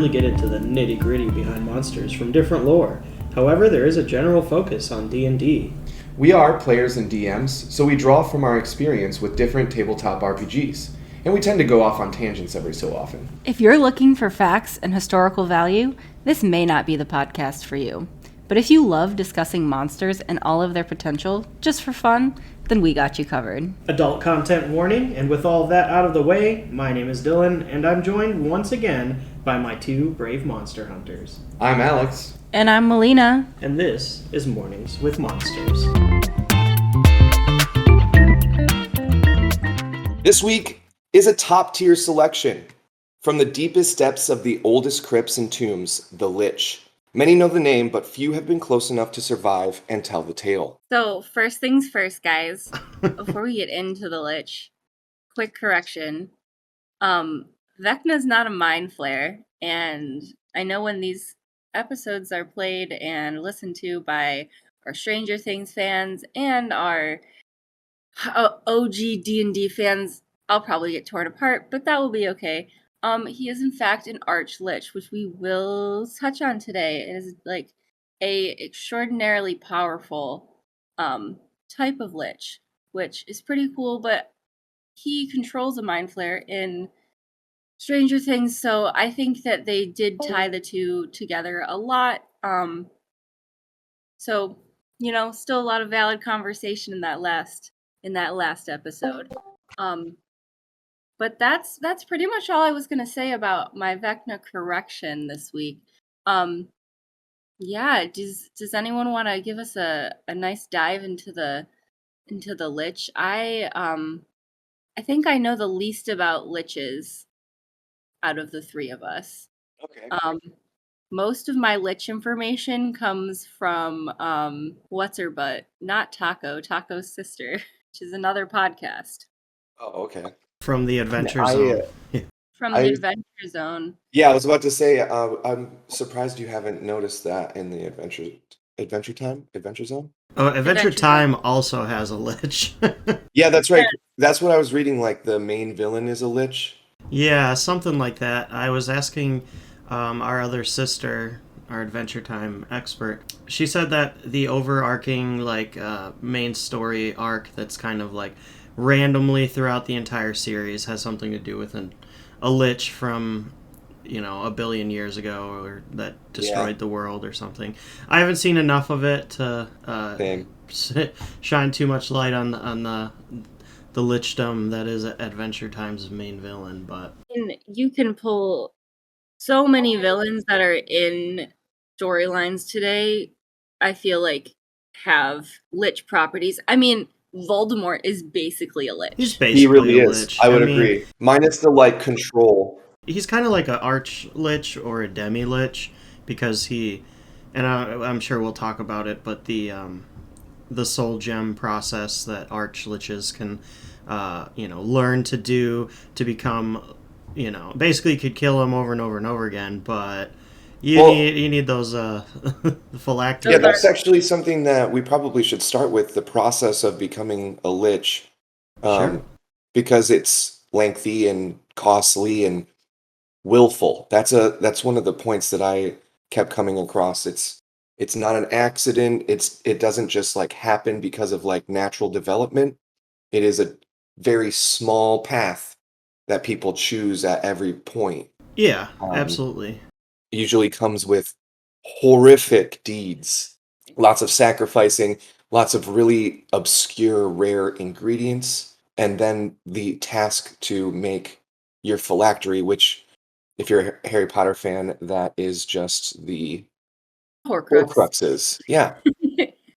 really get into the nitty-gritty behind monsters from different lore. However, there is a general focus on D&D. We are players and DMs, so we draw from our experience with different tabletop RPGs, and we tend to go off on tangents every so often. If you're looking for facts and historical value, this may not be the podcast for you. But if you love discussing monsters and all of their potential, just for fun, then we got you covered. Adult content warning, and with all that out of the way, my name is Dylan, and I'm joined once again by my two brave monster hunters. I'm Alex. And I'm Melina. And this is Mornings with Monsters. This week is a top-tier selection. From the deepest depths of the oldest crypts and tombs, the Lich. Many know the name, but few have been close enough to survive and tell the tale. So, first things first, guys. Before we get into the Lich, quick correction. Vecna's not a mind flayer, and I know when these episodes are played and listened to by our Stranger Things fans and our OG D&D fans, I'll probably get torn apart, but that will be okay. He is in fact an arch lich, which we will touch on today. It is like a extraordinarily powerful type of lich, which is pretty cool, but he controls a mind flayer in Stranger Things, so I think that they did tie the two together a lot. So, you know, still a lot of valid conversation in that last episode. But that's pretty much all I was gonna say about my Vecna correction this week. Yeah, does anyone want to give us a nice dive into the Lich? I think I know the least about Liches out of the three of us. Okay. Most of my Lich information comes from what's her butt, not Taco's sister, which is another podcast. Oh, okay. From the Adventure Zone. From the Adventure Zone. Yeah, I was about to say, I'm surprised you haven't noticed that in the Adventure Zone? Oh, Adventure Time also has a Lich. Yeah, that's right. That's what I was reading, like the main villain is a Lich. Yeah, something like that. I was asking our other sister, our Adventure Time expert. She said that the overarching main story arc that's kind of like randomly throughout the entire series has something to do with a Lich from, a billion years ago, or that destroyed the world or something. I haven't seen enough of it to shine too much light on the lichdom that is Adventure Time's main villain, but you can pull so many villains that are in storylines today, I feel like, have Lich properties. I mean, Voldemort is basically a Lich. He's basically he really a is. Lich. I would agree. Minus the control. He's kind of like an arch lich or a demi lich, because I'm sure we'll talk about it, but the soul gem process that arch liches can learn to do to become, basically could kill him over and over and over again, but you need those phylacteries. Yeah, that's actually something that we probably should start with, the process of becoming a lich. Sure. Because it's lengthy and costly and willful. That's one of the points that I kept coming across. It's not an accident. It doesn't just happen because of natural development. It is a very small path that people choose at every point. Yeah, absolutely. Usually comes with horrific deeds, lots of sacrificing, lots of really obscure, rare ingredients, and then the task to make your phylactery, which, if you're a Harry Potter fan, that is just the Horcruxes. Yeah.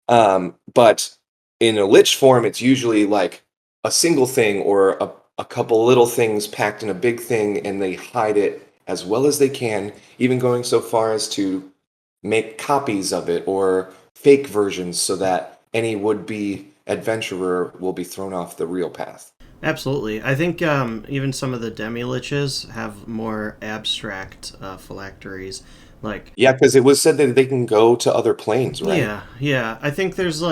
But in a Lich form, it's usually a single thing or a couple little things packed in a big thing, and they hide it as well as they can, even going so far as to make copies of it or fake versions so that any would-be adventurer will be thrown off the real path. Absolutely. I think even some of the demi-liches have more abstract phylacteries. Yeah, because it was said that they can go to other planes, right? Yeah. I think there's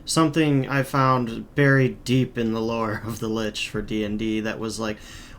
something I found buried deep in the lore of the Lich for D&D that was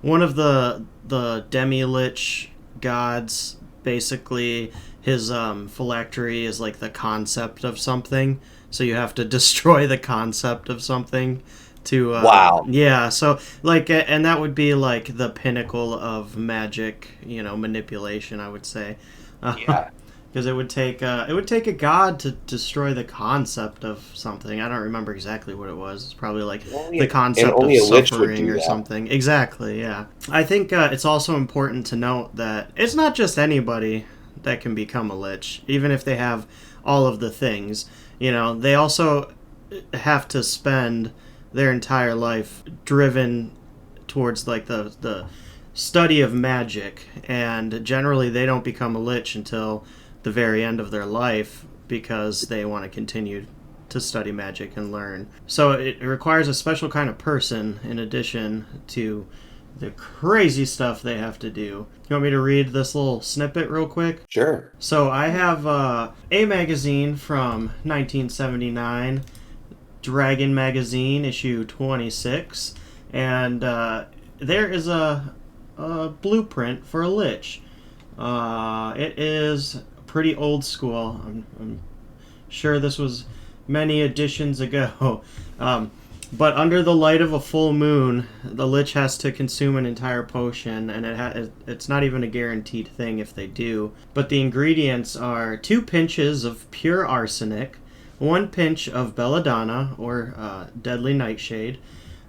one of the demi-lich gods basically his phylactery is like the concept of something, so you have to destroy the concept of something to Wow. yeah, so like and that would be like the pinnacle of magic, manipulation, I would say. Yeah. Because it would take a god to destroy the concept of something. I don't remember exactly what it was. It's probably like the And concept of only a lich would suffering do or that. something. Exactly, yeah. I think it's also important to note that it's not just anybody that can become a lich, even if they have all of the things. They also have to spend their entire life driven towards like the study of magic, and generally they don't become a lich until the very end of their life because they want to continue to study magic and learn. So it requires a special kind of person in addition to the crazy stuff they have to do. You want me to read this little snippet real quick? Sure. So I have a magazine from 1979, Dragon Magazine, issue 26, and there is a blueprint for a lich. It is pretty old school. I'm sure this was many editions ago. But under the light of a full moon, the lich has to consume an entire potion, and it's not even a guaranteed thing if they do. But the ingredients are 2 pinches of pure arsenic, 1 pinch of belladonna, or deadly nightshade,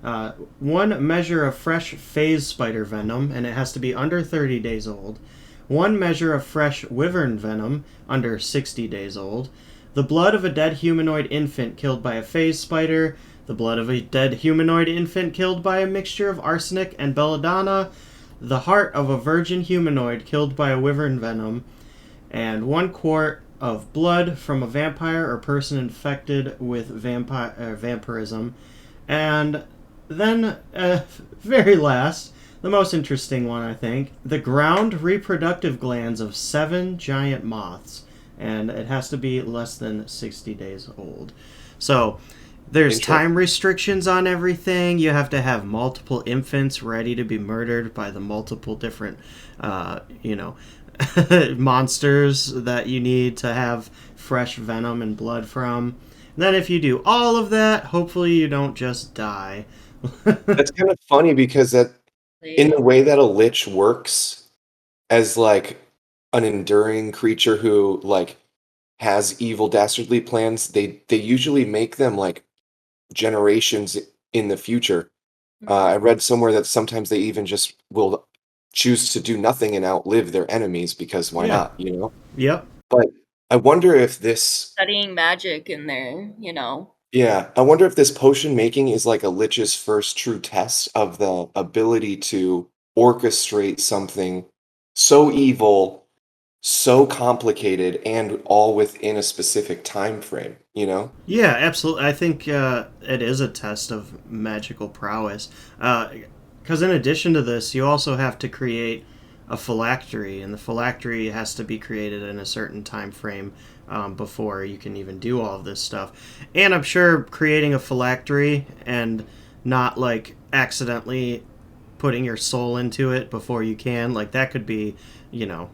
1 measure of fresh phase spider venom, and it has to be under 30 days old, 1 measure of fresh wyvern venom, under 60 days old, the blood of a dead humanoid infant killed by a phase spider, the blood of a dead humanoid infant killed by a mixture of arsenic and belladonna, the heart of a virgin humanoid killed by a wyvern venom, and 1 quart of blood from a vampire or person infected with vampirism. And then, very last, the most interesting one, I think, the ground reproductive glands of 7 giant moths. And it has to be less than 60 days old. So there's time restrictions on everything. You have to have multiple infants ready to be murdered by the multiple different, monsters that you need to have fresh venom and blood from. And then if you do all of that, hopefully you don't just die. That's kind of funny because that in the way that a lich works as like an enduring creature who like has evil dastardly plans, they usually make them like generations in the future. I read somewhere that sometimes they even just will choose to do nothing and outlive their enemies because why Yeah. not, you know? Yep. But I wonder if this, Studying magic in there, yeah, I wonder if this potion making is like a lich's first true test of the ability to orchestrate something so evil, so complicated, and all within a specific time frame, you know? Yeah, absolutely. I think it is a test of magical prowess. Because in addition to this, you also have to create a phylactery, and the phylactery has to be created in a certain time frame before you can even do all of this stuff. And I'm sure creating a phylactery and not like accidentally putting your soul into it before you can, like that could be, you know,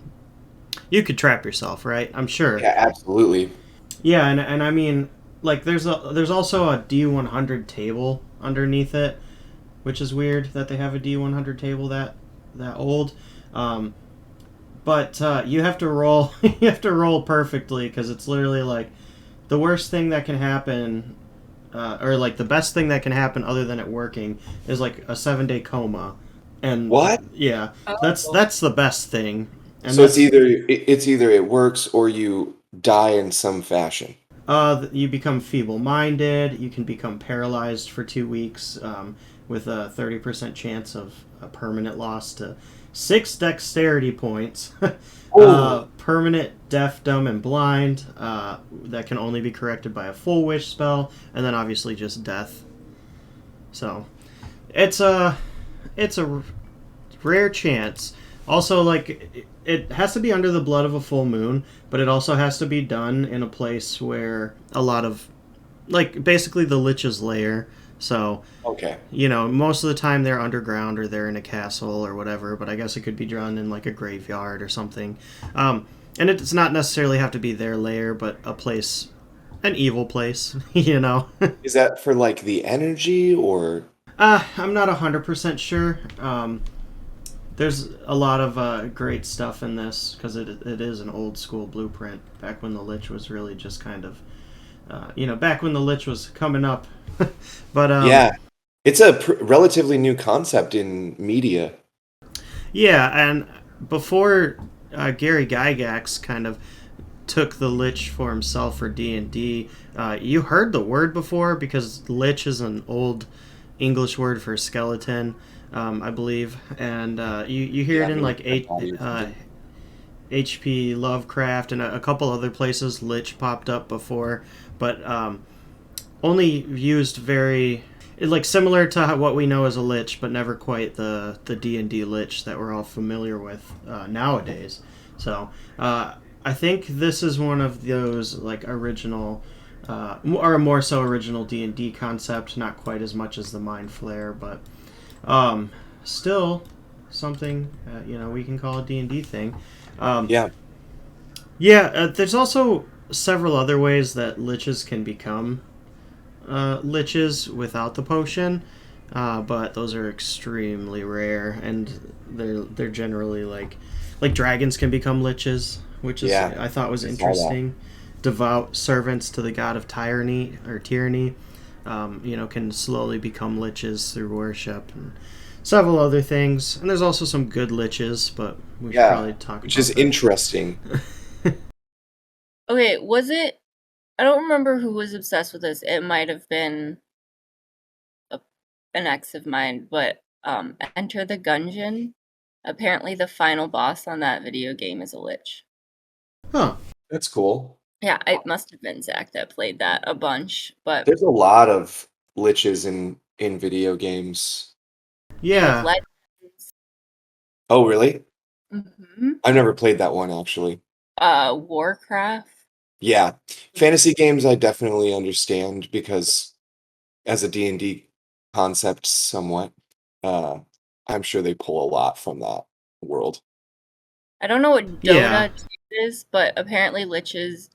you could trap yourself, right? I'm sure. Yeah, absolutely. Yeah, and I mean, like there's also a D100 table underneath it, which is weird that they have a D100 table that old. Um, but you have to roll you have to roll perfectly because it's literally like the worst thing that can happen, or like the best thing that can happen other than it working is like a 7-day coma, and What? yeah, that's the best thing, and So it's that's either it works or you die in some fashion. You become feeble-minded. You can become paralyzed for 2 weeks, with a 30% chance of a permanent loss to 6 dexterity points. Oh, Permanent deaf, dumb, and blind. That can only be corrected by a full wish spell, and then obviously just death. So it's a rare chance. Also, like it has to be under the blood of a full moon, but it also has to be done in a place where a lot of, like, basically the Lich's lair. So, Okay. most of the time they're underground or they're in a castle or whatever, but I guess it could be drawn in like a graveyard or something. And it does not necessarily have to be their lair, but a place, an evil place, Is that for like the energy or? I'm not 100% sure. There's a lot of great stuff in this because it is an old school blueprint back when the Lich was really just kind of, back when the Lich was coming up. But Yeah, it's a relatively new concept in media. yeah, and before Gary Gygax kind of took the Lich for himself for D&D, you heard the word before because Lich is an old English word for skeleton, I believe, and you hear Yeah, it in maybe like dead body or something. H.P. Lovecraft and a couple other places. Lich popped up before, but only used very like similar to what we know as a lich, but never quite the D&D lich that we're all familiar with nowadays. So I think this is one of those like original or more so original D&D concept, not quite as much as the mind flare, but still something we can call a D&D thing. um, Yeah. yeah, there's also several other ways that liches can become liches without the potion, but those are extremely rare, and they're generally like dragons can become liches, which is Yeah, I thought was I saw that. interesting. Devout servants to the god of tyranny, can slowly become liches through worship and several other things. And there's also some good liches, but we should Yeah, probably talk which is about that. interesting. Okay, was it? I don't remember who was obsessed with this. It might have been a, an ex of mine, but Enter the Gungeon. Apparently, the final boss on that video game is a lich. Huh. That's cool. Yeah, it must have been Zach that played that a bunch, but There's a lot of liches in video games. League of Yeah. Legends. Oh, really? Hmm. I've never played that one actually. Warcraft. Yeah, fantasy games I definitely understand because as a D&D concept somewhat, uh, I'm sure they pull a lot from that world. I don't know what Yeah. Dota 2 is, but apparently a lich is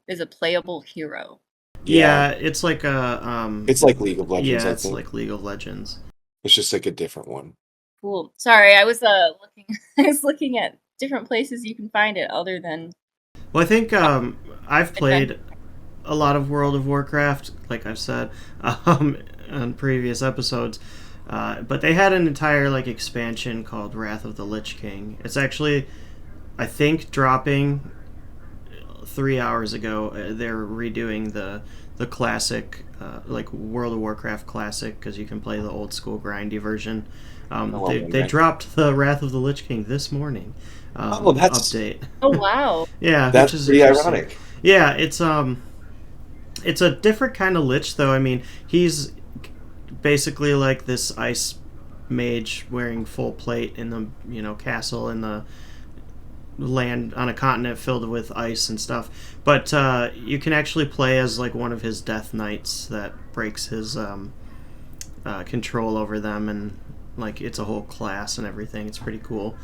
is a playable hero. Yeah, Yeah, it's like a it's like League of Legends, yeah, I it's think. like League of Legends. It's just like a different one. Cool. Sorry, I was looking I was looking at different places you can find it other than Well, I think I've adventure. played a lot of World of Warcraft, like I've said on previous episodes. But they had an entire like expansion called Wrath of the Lich King. It's actually, I think, dropping 3 hours ago. They're redoing the classic, like World of Warcraft classic, because you can play the old school grindy version. I love They them. dropped the Wrath of the Lich King this morning. Oh, Update. Oh wow. Yeah, that's which is pretty interesting. ironic. Yeah, it's a different kind of lich, though. I mean, he's basically like this ice mage wearing full plate in the castle in the land on a continent filled with ice and stuff. But you can actually play as like one of his death knights that breaks his control over them, and like it's a whole class and everything. It's pretty cool,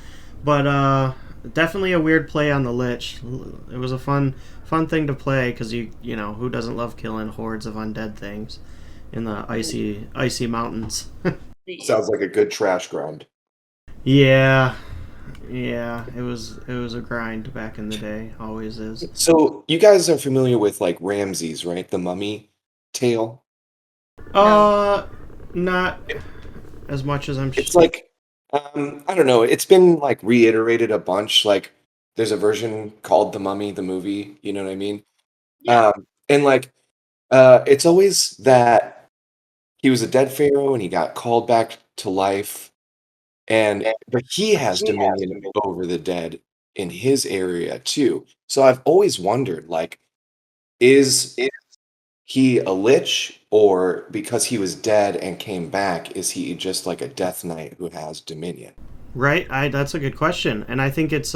but definitely a weird play on the lich. It was a fun thing to play because who doesn't love killing hordes of undead things in the icy mountains. Sounds like a good trash grind. Yeah, yeah, it was a grind back in the day. Always is. So you guys are familiar with like Ramses, right? The mummy tale. No. Uh, not as much as I'm. It's like I don't know, it's been like reiterated a bunch. Like there's a version called The Mummy, the movie, you know what I mean? Yeah. And like it's always that he was a dead pharaoh and he got called back to life and but he has dominion over the dead in his area too. So I've always wondered like is he a lich or because he was dead and came back is he just like a death knight who has dominion? Right. That's a good question, and I think it's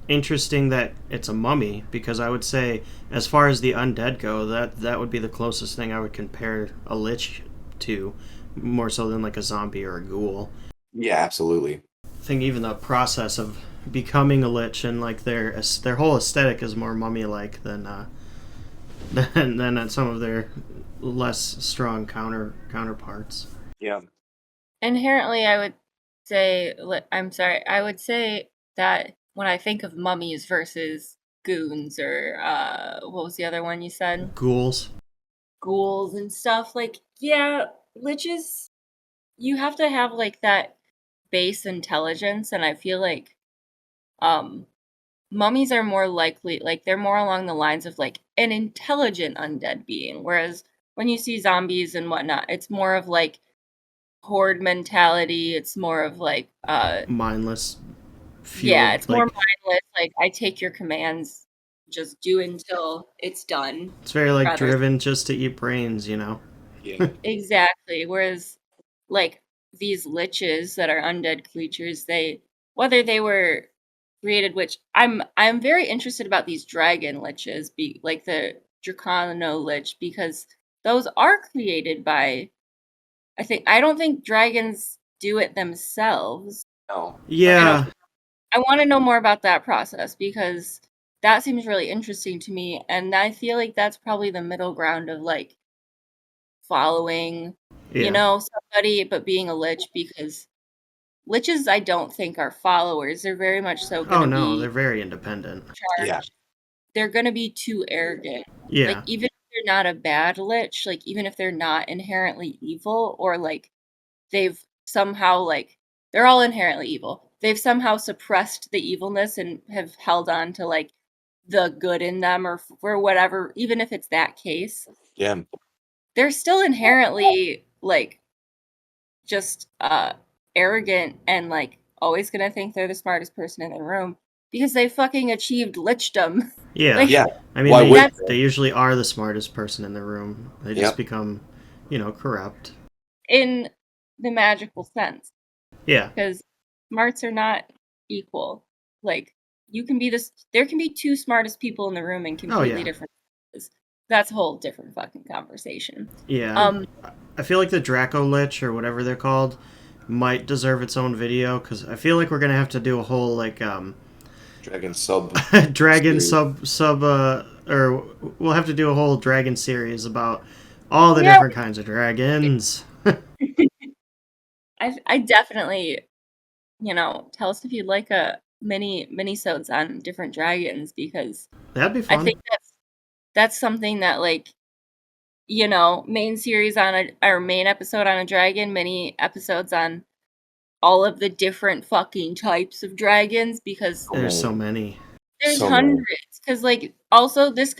interesting that it's a mummy, because I would say, as far as the undead go, that would be the closest thing I would compare a lich to, more so than like a zombie or a ghoul. Yeah, absolutely. I think even the process of becoming a lich and like their whole aesthetic is more mummy-like than some of their less strong counterparts. Yeah. Inherently, I would say, I'm sorry, I would say that when I think of mummies versus goons or what was the other one you said? Ghouls. Ghouls and stuff, like, yeah, liches, you have to have like that base intelligence, and I feel like um mummies are more likely, like, they're more along the lines of like an intelligent undead being, whereas when you see zombies and whatnot, it's more of like horde mentality. It's more of like Mindless, yeah, fueled, it's more like mindless, like I take your commands, just do until it's done. it's very like Rather driven just to eat brains, you know. Yeah. exactly. Whereas like these liches that are undead creatures, they, whether they were created, which I'm very interested about these dragon liches, be like the Dracano lich, because those are created by, I don't think dragons do it themselves. No. And Yeah, I want to know more about that process because that seems really interesting to me. And I feel like that's probably the middle ground of like following, yeah. somebody, but being a lich, because liches, I don't think, are followers. They're very much so going Oh to no, be they're very independent. Yeah. charged. They're going to be too arrogant. Like, Yeah. even if they're not a bad lich, like, even if they're not inherently evil, or like they've somehow, like, they're all inherently evil. They've somehow suppressed the evilness and have held on to like the good in them, or for whatever, even if it's that case, Yeah. they're still inherently like just arrogant and like always gonna think they're the smartest person in the room because they fucking achieved lichdom. Yeah. Like, Yeah. I mean, Why they wouldn't that's they they? usually are the smartest person in the room. They just Yep. become, corrupt. in the magical sense, Yeah. because smarts are not equal. Like, you can be this, there can be two smartest people in the room in Oh completely yeah. different places. That's a whole different fucking conversation. Yeah. Um, I feel like the Draco Lich or whatever they're called might deserve its own video, because I feel like we're gonna have to do a whole like Dragon sub dragon series. sub or we'll have to do a whole dragon series about all the yeah, different kinds of dragons. I definitely, tell us if you'd like a mini-sodes on different dragons, because That'd be I fun. think that's something that, like, main series on a, or main episode on a dragon, mini episodes on all of the different fucking types of dragons, because So There's so many. many. there's So many. hundreds. Because, like, also this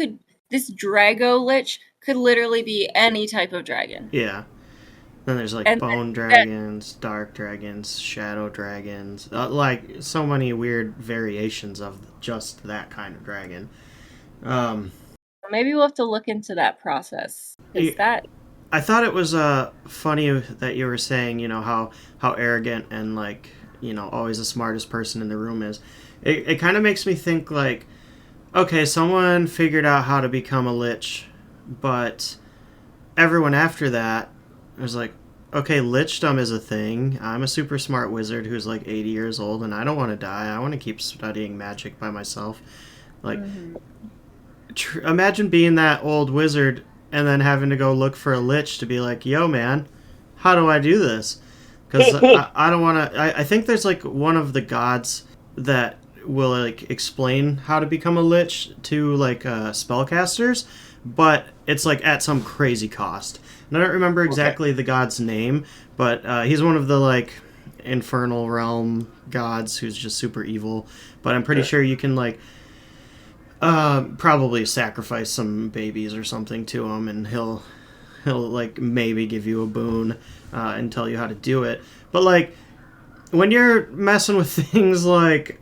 Drago Lich could literally be any type of dragon. Yeah. Then there's like And bone that dragons, dark dragons, shadow dragons, like so many weird variations of just that kind of dragon. Um, maybe we'll have to look into that process, because that I thought it was funny that you were saying, how arrogant and like, always the smartest person in the room is. It kind of makes me think like, okay, someone figured out how to become a lich, but everyone after that was like, okay, lichdom is a thing. I'm a super smart wizard who's like 80 years old, and I don't want to die. I want to keep studying magic by myself. Like, Mhm. imagine being that old wizard and then having to go look for a lich to be like, yo, man, how do I do this? Because I don't want to. I think there's like one of the gods that will like explain how to become a lich to like spellcasters, but it's like at some crazy cost. And I don't remember Okay. exactly the god's name, but he's one of the like infernal realm gods who's just super evil. But I'm pretty Sure. sure you can like probably sacrifice some babies or something to him, and he'll like maybe give you a boon and tell you how to do it. But like when you're messing with things like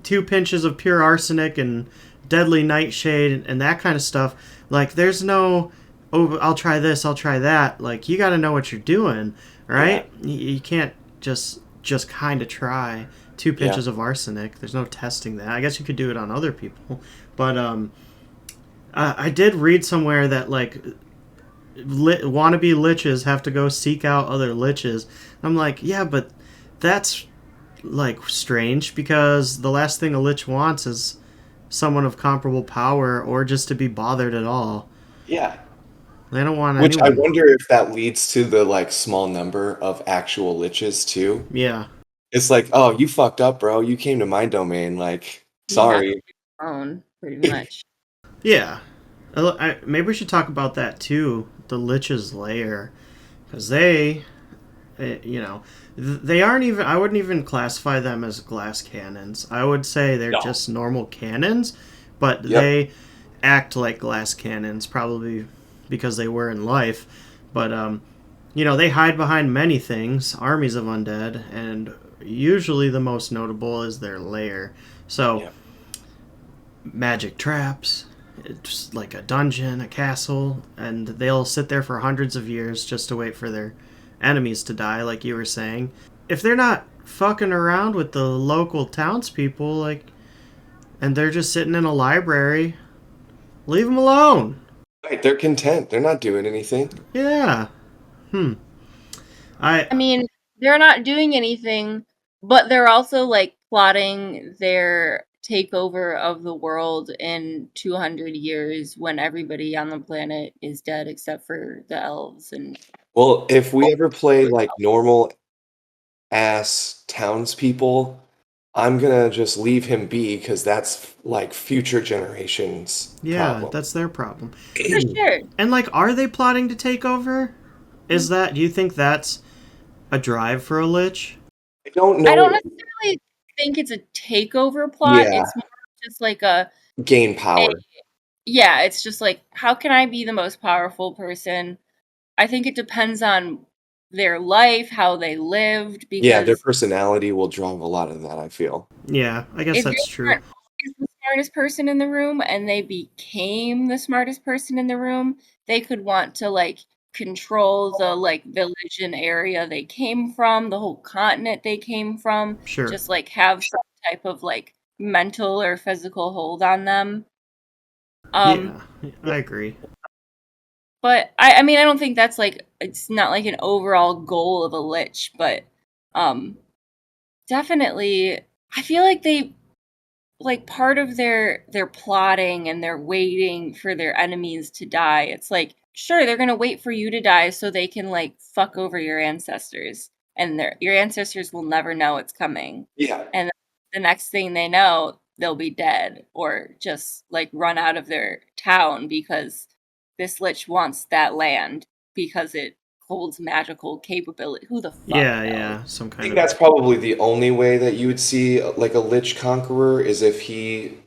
2 pinches of pure arsenic and deadly nightshade and that kind of stuff, like there's no, oh, I'll try this, I'll try that. Like you got to know what you're doing, Yeah. right? You can't just kind of try 2 Yeah. pinches of arsenic. There's no testing that. I guess you could do it on other people, but I did read somewhere that like wannabe liches have to go seek out other liches. I'm like, yeah, but that's like strange because the last thing a lich wants is someone of comparable power or just to be bothered at all. Yeah. They don't want Which I anyone. wonder if that leads to the like small number of actual liches too. Yeah, It's like, oh, you fucked up, bro. You came to my domain. Like, You have sorry. your own, pretty much. yeah. Maybe we should talk about that too. The lich's lair, because you know, they aren't even. I wouldn't even classify them as glass cannons. I would say they're No. just normal cannons, but Yep. they act like glass cannons, probably because they were in life. But they hide behind many things, armies of undead, and usually the most notable is their lair. So, Yep. magic traps, it's like a dungeon, a castle, and they'll sit there for hundreds of years just to wait for their enemies to die, like you were saying. If they're not fucking around with the local townspeople, like, and they're just sitting in a library, leave them alone. Right. They're content. They're not doing anything. Yeah. Hmm. I I mean, they're not doing anything, but they're also like plotting their takeover of the world in 200 years when everybody on the planet is dead except for the elves and Well, if we ever play like normal ass townspeople, I'm gonna just leave him be because that's like future generations' yeah, problem. that's their problem. for sure. And like, are they plotting to take over? Do you think that's a drive for a lich? I don't I don't know. necessarily think it's a takeover plot. Yeah, It's more just like a gain power. yeah, it's just like how can I be the most powerful person? I think it depends on their life, how they lived, Yeah, their because personality will drive a lot of that, I feel. Yeah, I guess if that's they true. weren't always the smartest person in the room and they became the smartest person in the room, they could want to like control the like village and area they came from, the whole continent they came from, Sure. just like have some type of like mental or physical hold on them. Um Yeah, I agree. But I mean, I don't think that's like it's not like an overall goal of a lich, but um, definitely, I feel like they like part of their plotting and they're waiting for their enemies to die. It's like sure they're gonna wait for you to die so they can like fuck over your ancestors, and your ancestors will never know it's coming, Yeah. and the next thing they know they'll be dead or just like run out of their town because this lich wants that land because it holds magical capability. Who the fuck Yeah, knows? yeah, some I kind think of. that's probably the only way that you would see like a Lich Conqueror is if he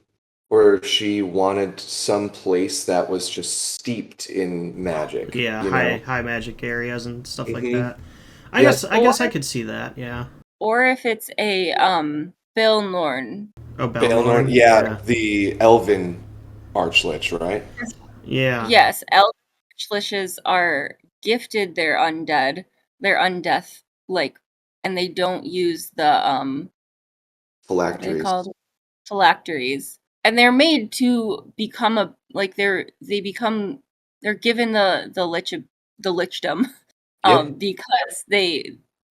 or she wanted some place that was just steeped in magic, Yeah, you high know? high magic areas and stuff like Hmm. that. I Yep. guess I Or guess I could see that. Yeah. if it's a Bill Norn. Oh, Baelnorn, Belnorn. yeah, Yeah. the Elven Archlich, right? Yeah. Yes, elder liches are gifted their undead, their undeath, like, and they don't use the what are they Phylacteries. called? Phylacteries, and they're made to become a like they're given the lichdom Yep. because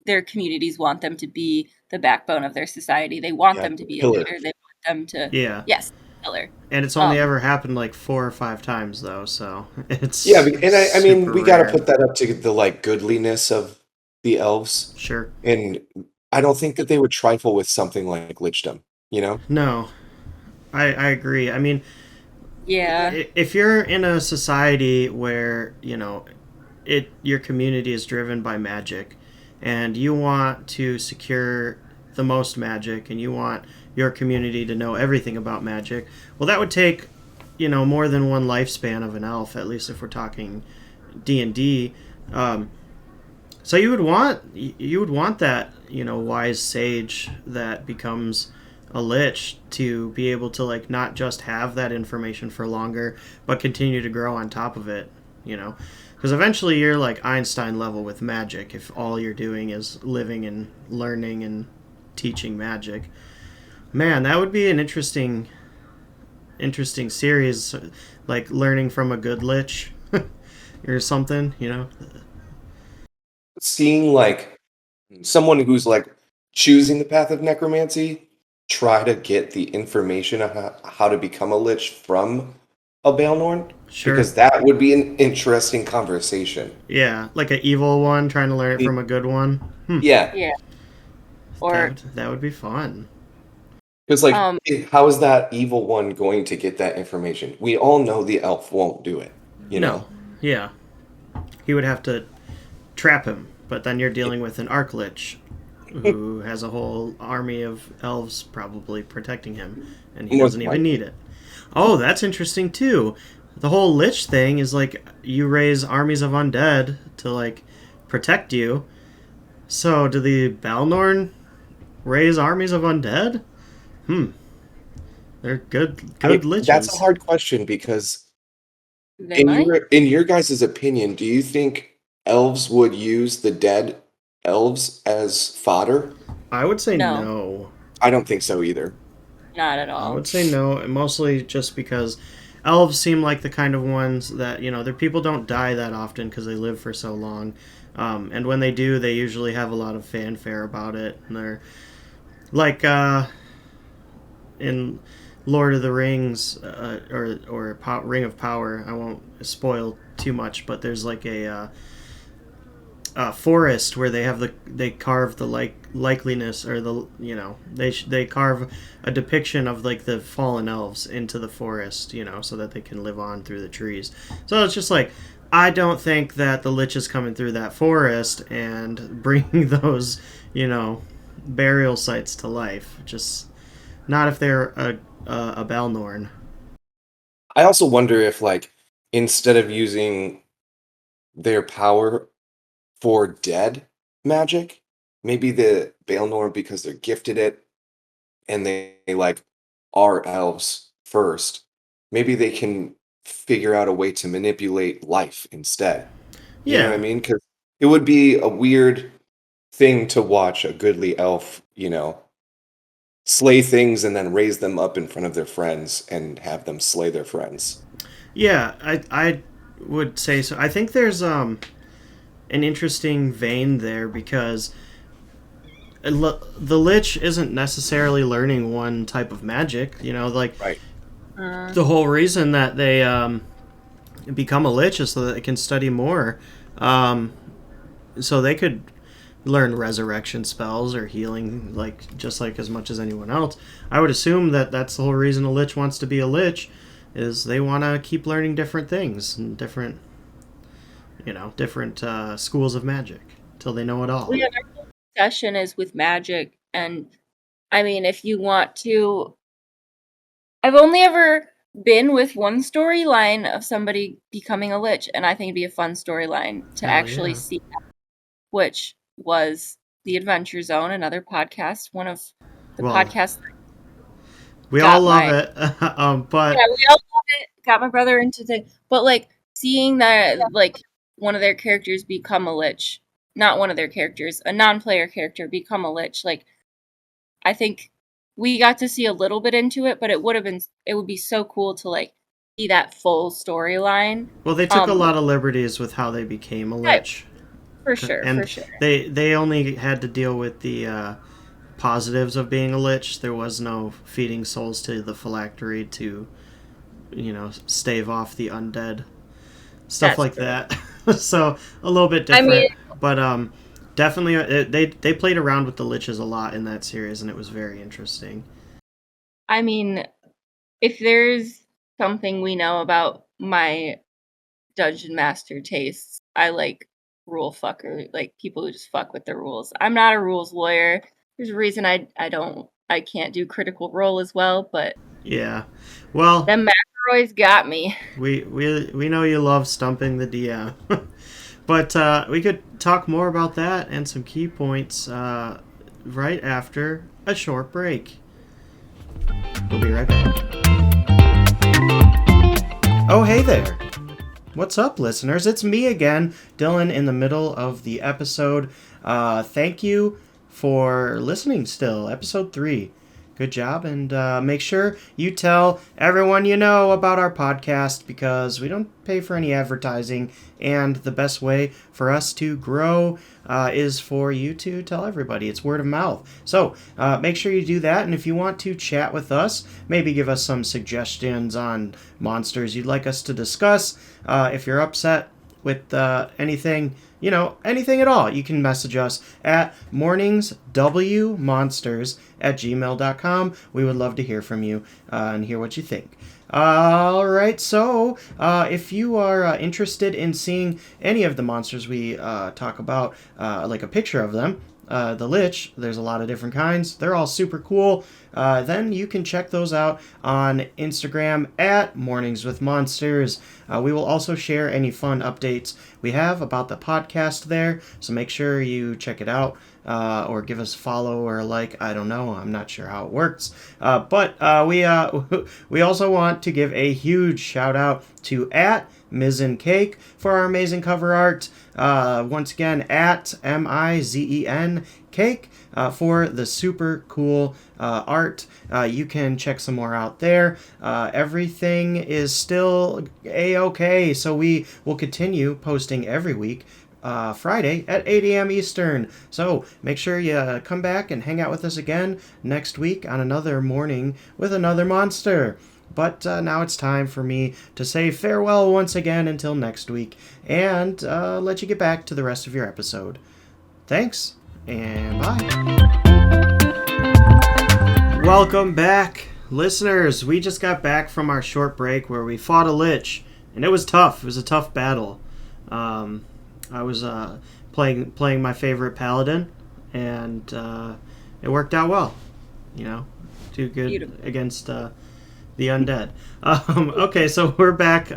their communities want them to be the backbone of their society. They want Yeah, them to the be a pillar. leader. They want them to Yeah. yes, killer. And it's only Um ever happened like 4 or 5 times though, so Yeah, it's and I mean, super we got to rare. put that up to the like goodliness of the elves, Sure. and I don't think that they would trifle with something like lichdom, you know? No, I agree. I mean, yeah. if you're in a society where your community is driven by magic, and you want to secure the most magic, and you want your community to know everything about magic, well, that would take more than one lifespan of an elf. At least if we're talking D&D. So you would want that wise sage that becomes a lich to be able to like not just have that information for longer, but continue to grow on top of it. Because eventually you're like Einstein level with magic if all you're doing is living and learning and teaching magic. Man, that would be an interesting series, like learning from a good lich or something, you know? Seeing like someone who's like choosing the path of necromancy try to get the information of how to become a lich from a Baelnorn, Sure. because that would be an interesting conversation. Yeah, like an evil one trying to learn it from a good one. Yeah, Yeah. That Or that would be fun. because like, um how is that evil one going to get that information? We all know the elf won't do it, you No. know? Yeah. He would have to trap him, but then you're dealing with an arc lich who has a whole army of elves probably protecting him, and he Most doesn't even likely. need it. Oh, that's interesting too. The whole lich thing is like you raise armies of undead to like protect you. So do the Balnorn raise armies of undead? They're good That's a liches. hard question because they might. in your guys' opinion, do you think elves would use the dead elves as fodder? I would say No, no. I don't think so either. not at I all. would say no, mostly just because elves seem like the kind of ones that, you know, their people don't die that often because they live for so long. And when they do, they usually have a lot of fanfare about it. And they're like in Lord of the Rings or Ring of Power. I won't spoil too much, but there's like a forest where they carve the likeliness or the they carve a depiction of like the fallen elves into the forest, you know, so that they can live on through the trees. So it's just like I don't think that the lich is coming through that forest and bringing those, you know, burial sites to life. Just not if they're a Balnorn. I also wonder if, like, instead of using their power for dead magic, maybe the Baelnor, because they're gifted it and they like are elves first, maybe they can figure out a way to manipulate life instead. You know what I Yeah, mean? Because it would be a weird thing to watch a goodly elf, slay things and then raise them up in front of their friends and have them slay their friends. yeah, I would say so. I think there's an interesting vein there because the lich isn't necessarily learning one type of magic. You know, like Right. Uh, the whole reason that they become a lich is so that they can study more. Um, so they could learn resurrection spells or healing, like just like as much as anyone else. I would assume that that's the whole reason a lich wants to be a lich, is they want to keep learning different things and different schools of magic till they know it all. we have our discussion is with magic, and I mean, if you want to, I've only ever been with one storyline of somebody becoming a lich, and I think it'd be a fun storyline to Hell actually yeah. see, which was the Adventure Zone, another podcast, one of the Well, podcasts that we all got love my it, yeah, but we all love it, got my brother into thing, but like seeing that like one of their characters become a lich, not one of their characters, a non-player character become a lich, like I think we got to see a little bit into it, but it would be so cool to like see that full storyline. well, they took a lot of liberties with how they became a Yeah, lich, for sure, for and sure. they only had to deal with the positives of being a lich. There was no feeding souls to the phylactery to, stave off the undead, stuff That's like true. that. So a little bit I mean, different, but definitely they played around with the liches a lot in that series, and it was very interesting. I mean, if there's something we know about my dungeon master tastes, I like rule fucker, like people who just fuck with the rules. I'm not a rules lawyer. There's a reason I can't do critical role as well, but Yeah, well, them McElroy's got me. we know you love stumping the DM. But we could talk more about that and some key points right after a short break. We'll be right back. Oh, hey there. What's up, listeners? It's me again, Dylan, in the middle of the episode. Thank you for listening still. Episode 3. Good job, and make sure you tell everyone you know about our podcast because we don't pay for any advertising, and the best way for us to grow is for you to tell everybody. It's word of mouth. So make sure you do that, and if you want to chat with us, maybe give us some suggestions on monsters you'd like us to discuss. If you're upset with anything, anything at all, you can message us at morningswmonsters@gmail.com. We would love to hear from you and hear what you think. All right, so if you are interested in seeing any of the monsters we talk about, like a picture of them, the Lich, there's a lot of different kinds. They're all super cool. Then you can check those out on Instagram at Mornings with Monsters. We will also share any fun updates we have about the podcast there, so make sure you check it out or give us a follow or a like. I don't know. I'm not sure how it works. But we also want to give a huge shout out to at Mizen Cake for our amazing cover art. Once again, at Mizen Cake for the super cool art. You can check some more out there. Everything is still a-okay, so we will continue posting every week. Friday at 8 a.m. Eastern. So make sure you come back and hang out with us again next week on another morning with another monster. But now it's time for me to say farewell once again until next week and let you get back to the rest of your episode. Thanks, and bye. Welcome back, listeners. We just got back from our short break where we fought a Lich, and it was tough. It was a tough battle. I was playing my favorite paladin, and it worked out well. Do good Beautiful. Against the undead. Okay, so we're back.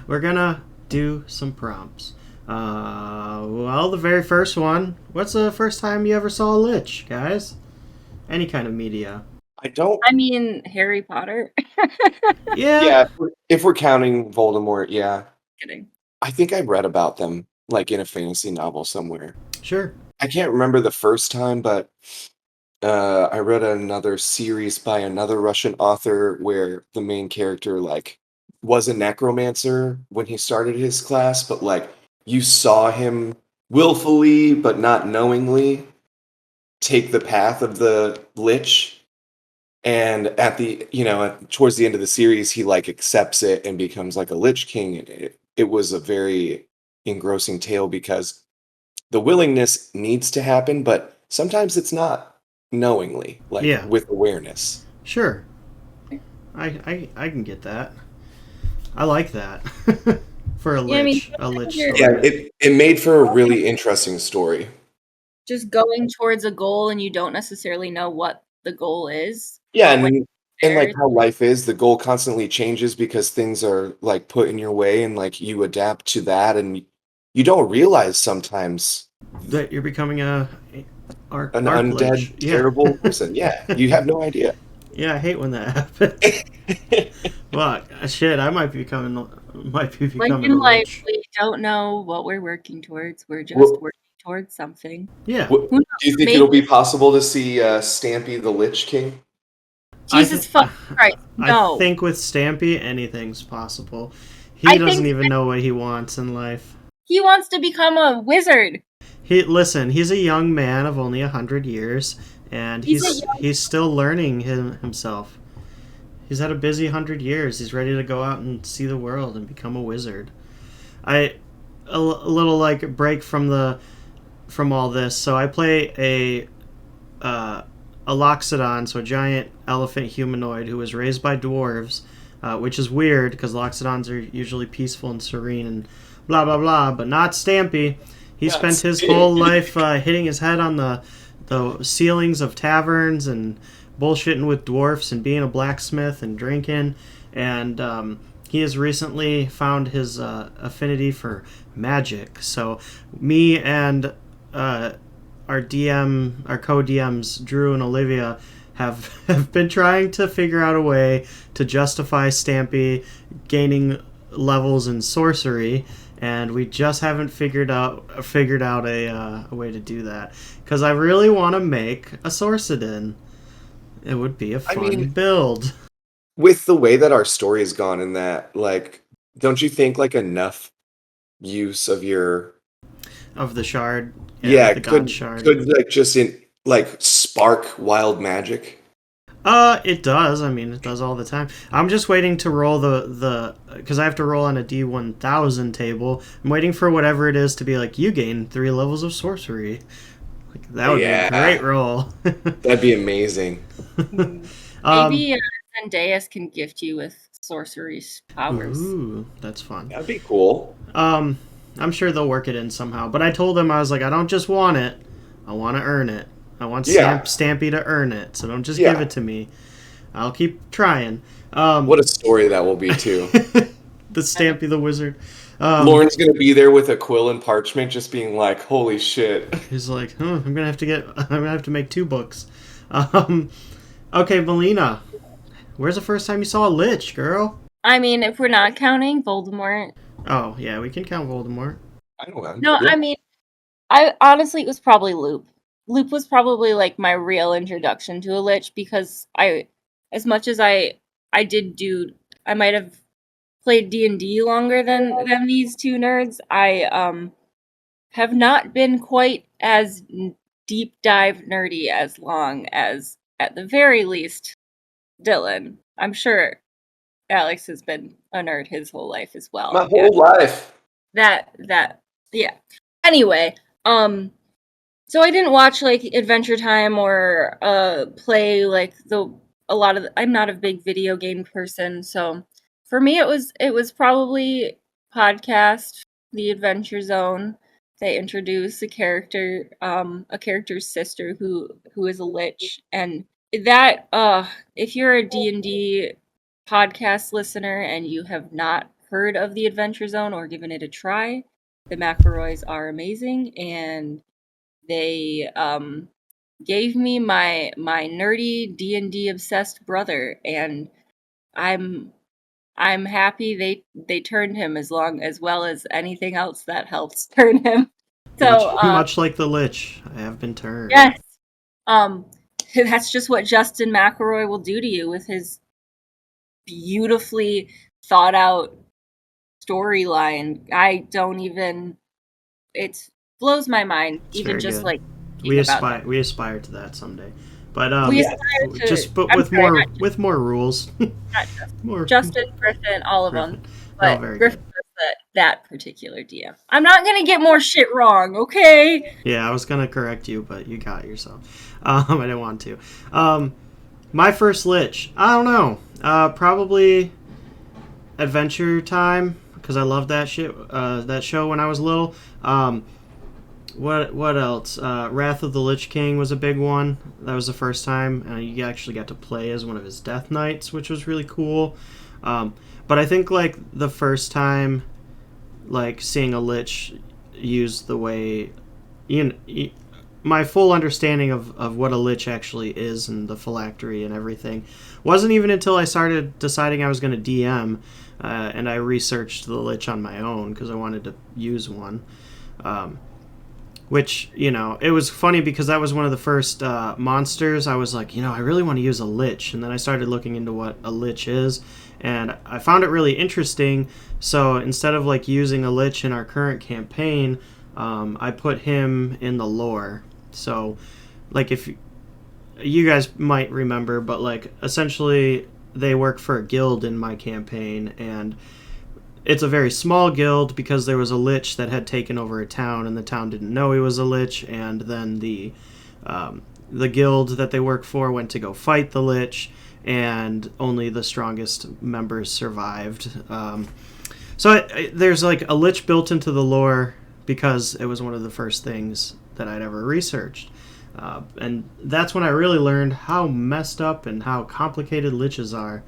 We're gonna do some prompts. Well, the very first one. What's the first time you ever saw a Lich, guys? Any kind of media. I mean, Harry Potter. Yeah. Yeah, if we're counting Voldemort, yeah. Kidding. I think I read about them, like in a fantasy novel somewhere. Sure. I can't remember the first time, but I read another series by another Russian author where the main character, like, was a necromancer when he started his class, but, like, you saw him willfully, but not knowingly, take the path of the Lich. And at towards the end of the series, he like accepts it and becomes like a Lich King. And it was a very engrossing tale because the willingness needs to happen, but sometimes it's not knowingly, like Yeah. with awareness. Sure. I can get that. I like that. For a Lich. Yeah, I mean, a Lich you're- story. Yeah, it made for a really interesting story. Just going towards a goal and you don't necessarily know what the goal is. Yeah, But when and like there- how life is, the goal constantly changes because things are like put in your way and like you adapt to that and you don't realize sometimes That you're becoming an an arc undead, Lich. Yeah. terrible person. Yeah, you have no idea. Yeah, I hate when that happens. Well, shit, I might be becoming like a in life, Lich. we don't know what we're working towards. We're just Well- working towards something. Yeah. Who knows? Do you think Maybe- it'll be possible to see Stampy the Lich King? Jesus fucking Christ, no. I think with Stampy, anything's possible. I He think doesn't even know what he wants in life. He wants to become a wizard. He's a young man of only 100 years, and He's he's still learning himself. He's had a busy 100 years. He's ready to go out and see the world and become a wizard. A little like break from all this. So I play a Loxodon, so a giant elephant humanoid who was raised by dwarves, which is weird because Loxodons are usually peaceful and serene and blah blah blah, but not Stampy. He spent his whole life hitting his head on the ceilings of taverns and bullshitting with dwarfs and being a blacksmith and drinking, and he has recently found his affinity for magic. So me and our co-DMs, Drew and Olivia, have been trying to figure out a way to justify Stampy gaining levels in sorcery, and we just haven't figured out a way to do that. Because I really want to make a Sorcidin. It would be a I fun mean, build. with the way that our story has gone in that, like, don't you think like enough use of your Of the shard, yeah, yeah the god shard. could like just in like spark wild magic? It does. I mean, it does all the time. I'm just waiting to roll the because I have to roll on a D1000 table. I'm waiting for whatever it is to be like, you gain 3 levels of sorcery. Like, that would be a great Yeah, roll. that'd be amazing. um, Maybe Zendeus can gift you with sorcery powers. ooh, that's fun. That'd be cool. Um, I'm sure they'll work it in somehow. But I told them, I was like, I don't just want it. I want to earn it. I want Yeah, Stampy to earn it. So don't just give yeah. it to me. I'll keep trying. What a story that will be too. The Stampy the Wizard. Lauren's gonna be there with a quill and parchment, just being like, "Holy shit!" He's like, I'm gonna have to I'm gonna have to make 2 books. Um, okay, Melina, where's the first time you saw a Lich, girl? I mean, if we're not counting Voldemort. Oh yeah, we can count Voldemort. I don't know. No, Yeah. I mean, I honestly, it was probably Loop. Loop was probably like my real introduction to a Lich because as much as I did do, I might have played D&D longer than these two nerds. I have not been quite as deep dive nerdy as long as, at the very least, Dylan. I'm sure Alex has been a nerd his whole life as well. My whole life. That yeah. Anyway, so I didn't watch like Adventure Time or play like a lot of I'm not a big video game person, so for me it was probably podcast The Adventure Zone. They introduce a character's sister who is a lich, and that if you're a D&D podcast listener and you have not heard of The Adventure Zone or given it a try, the McElroys are amazing, and they gave me my nerdy D&D obsessed brother, and I'm I'm happy they turned him as well as anything else that helps turn him. So Much like the Lich, I have been turned. yes, um, that's just what Justin McElroy will do to you with his beautifully thought out storyline. I don't even it blows my mind It's even very just good. like thinking about that. We aspire to that someday, but We Yeah. aspire to just but I'm with sorry, with more rules. not Justin. More Justin, Griffin, all of Griffin. them. Oh, But very Griffin good. was that particular DM. I'm not gonna get more shit wrong, okay? Yeah, I was gonna correct you, but you got yourself. I didn't want to. My first Lich, I don't know. Probably Adventure Time because I loved that shit. That show when I was little. What else? Wrath of the Lich King was a big one. That was the first time you actually got to play as one of his Death Knights, which was really cool. But I think like the first time, like seeing a Lich used the way, my full understanding of what a Lich actually is and the phylactery and everything wasn't even until I started deciding I was going to DM, and I researched the Lich on my own because I wanted to use one. Which, it was funny because that was one of the first monsters. I was like, I really want to use a Lich. And then I started looking into what a Lich is. And I found it really interesting. So instead of like using a Lich in our current campaign, I put him in the lore. So, like, if you guys might remember, but like, essentially, they work for a guild in my campaign. And it's a very small guild because there was a Lich that had taken over a town, and the town didn't know he was a Lich, and then the guild that they work for went to go fight the Lich, and only the strongest members survived. So there's like a Lich built into the lore because it was one of the first things that I'd ever researched. And that's when I really learned how messed up and how complicated Liches are.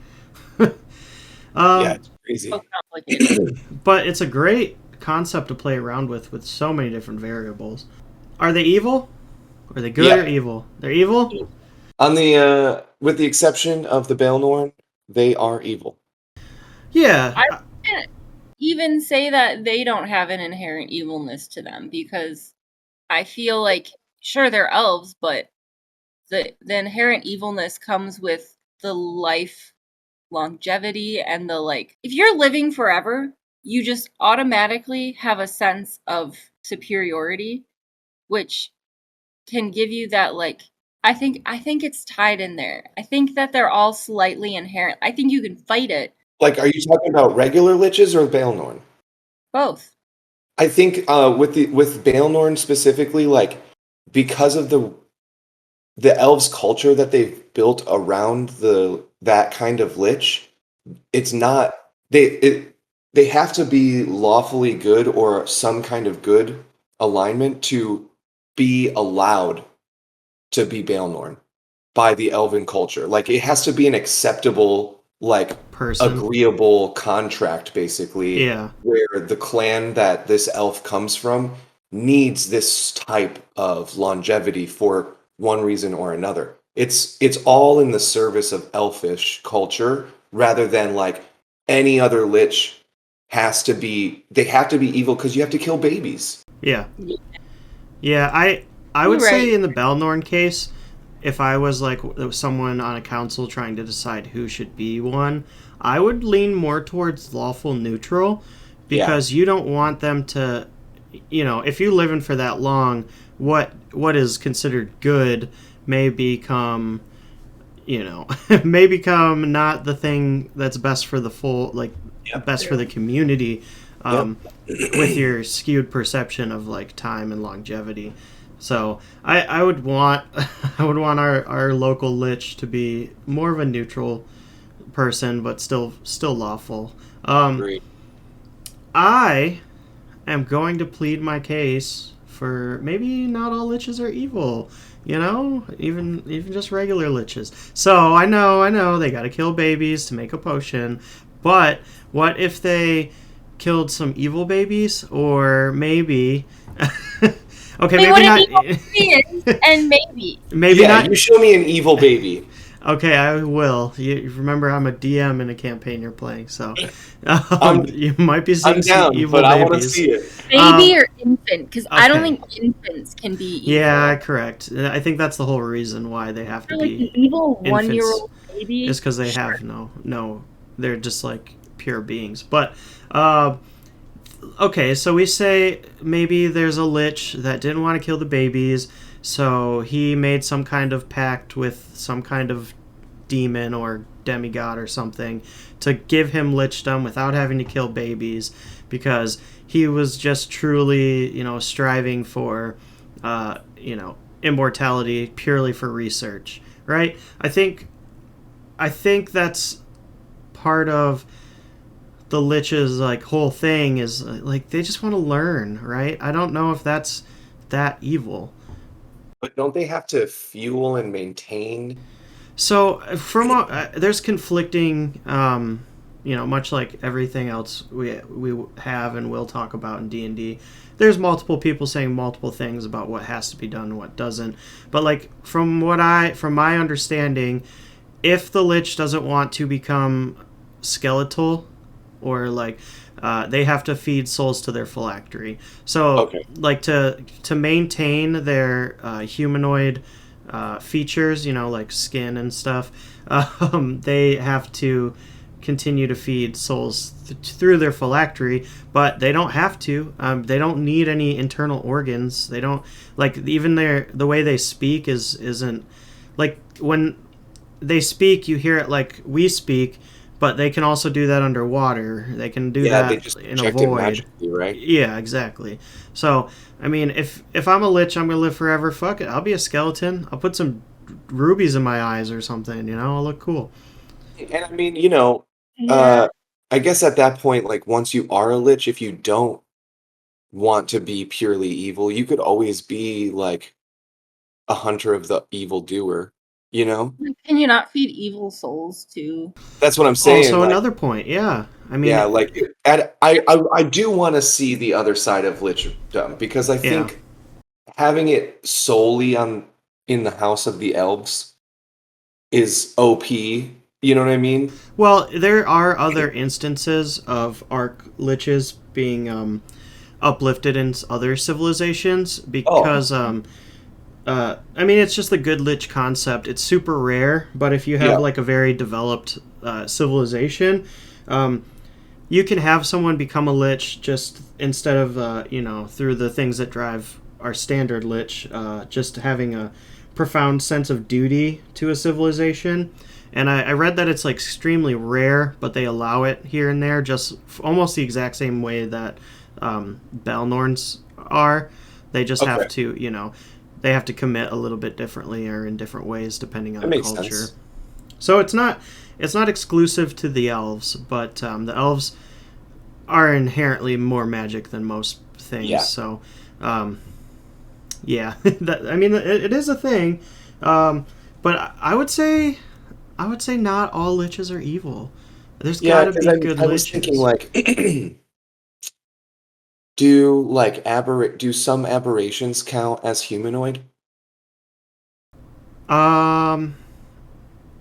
Yeah, it's crazy. So complicated. But it's a great concept to play around with so many different variables. Are they evil? Are they good Yeah. or evil? They're evil? On the with the exception of the Baelnorn, they are evil. Yeah. even say that they don't have an inherent evilness to them, because I feel like, sure, they're elves, but the inherent evilness comes with the life longevity and the, like, if you're living forever, you just automatically have a sense of superiority, which can give you that, like, I think it's tied in there. I think that they're all slightly inherent. I think you can fight it. Like, are you talking about regular liches or Baelnorn? Both. I think with Baelnorn specifically, like because of the elves' culture that they've built around that kind of lich, it's not they have to be lawfully good or some kind of good alignment to be allowed to be Baelnorn by the elven culture. Like it has to be an acceptable, like Person. agreeable contract, basically, Yeah. where the clan that this elf comes from needs this type of longevity for one reason or another. It's all in the service of elfish culture rather than like any other lich they have to be evil because you have to kill babies. Yeah. Yeah, I would You're say right. in the Balnorn case, if I was like someone on a council trying to decide who should be one, I would lean more towards lawful neutral Yeah. because you don't want them to, if you live in for that long, what is considered good may become, may become not the thing that's best for the full, like Yep. best for the community. Yep. With your skewed perception of like time and longevity. So I would want I would want our local lich to be more of a neutral person, but still lawful. Great. I am going to plead my case for maybe not all liches are evil. Even just regular liches. So I know they got to kill babies to make a potion, but what if they killed some evil babies, or maybe okay, Say maybe what an not. evil baby is, and maybe. Maybe Yeah, not. you show me an evil baby. Okay, I will. You remember, I'm a DM in a campaign you're playing, so I'm you might be seeing I'm some down, evil but I want to babies. see it. Baby or infant, because I don't Okay. think infants can be evil. Yeah, correct. I think that's the whole reason why they have to For like an be evil infants, 1-year-old baby. is because they Sure. have no. They're just like pure beings. But uh, okay, so we say maybe there's a lich that didn't want to kill the babies, so he made some kind of pact with some kind of demon or demigod or something to give him lichdom without having to kill babies, because he was just truly, striving for, immortality purely for research, right? I think that's part of the lich's like whole thing is like they just want to learn, right? I don't know if that's that evil. But don't they have to fuel and maintain? So there's conflicting, much like everything else we have and will talk about in D&D. There's multiple people saying multiple things about what has to be done and what doesn't. But like from my understanding, if the lich doesn't want to become skeletal, or like they have to feed souls to their phylactery. So Okay. like to maintain their humanoid features, like skin and stuff, they have to continue to feed souls through their phylactery, but they don't have to. They don't need any internal organs. They don't, like, even the way they speak isn't like when they speak, you hear it like we speak, but they can also do that underwater. They can do Yeah, they that just in a inject it void. magically, right? Yeah, exactly. So, I mean, if I'm a lich, I'm gonna live forever. Fuck it, I'll be a skeleton. I'll put some rubies in my eyes or something. I'll look cool. And I mean, Yeah. I guess at that point, like once you are a lich, if you don't want to be purely evil, you could always be like a hunter of the evil doer, you know? Can you not feed evil souls too? That's what I'm saying. Also, Like, another point. Yeah, I yeah, mean, like I do want to see the other side of lichdom because I yeah, think having it solely on in the house of the elves is OP You know what I mean? Well, there are other instances of arc liches being uplifted in other civilizations Oh, because I mean, it's just the good lich concept. It's super rare, but if you have yeah. like a very developed civilization, um, you can have someone become a lich just instead of through the things that drive our standard lich, just having a profound sense of duty to a civilization. And I read that it's like extremely rare, but they allow it here and there, just almost the exact same way that Balnorns are. They just Okay. have to, they have to commit a little bit differently or in different ways depending on That the makes culture. sense. So it's not exclusive to the elves, but the elves are inherently more magic than most things. Yeah. So, um, yeah, I mean, it is a thing. But I would say not all liches are evil. There's got Yeah, to because be good I was thinking liches. like do some aberrations count as humanoid? Um,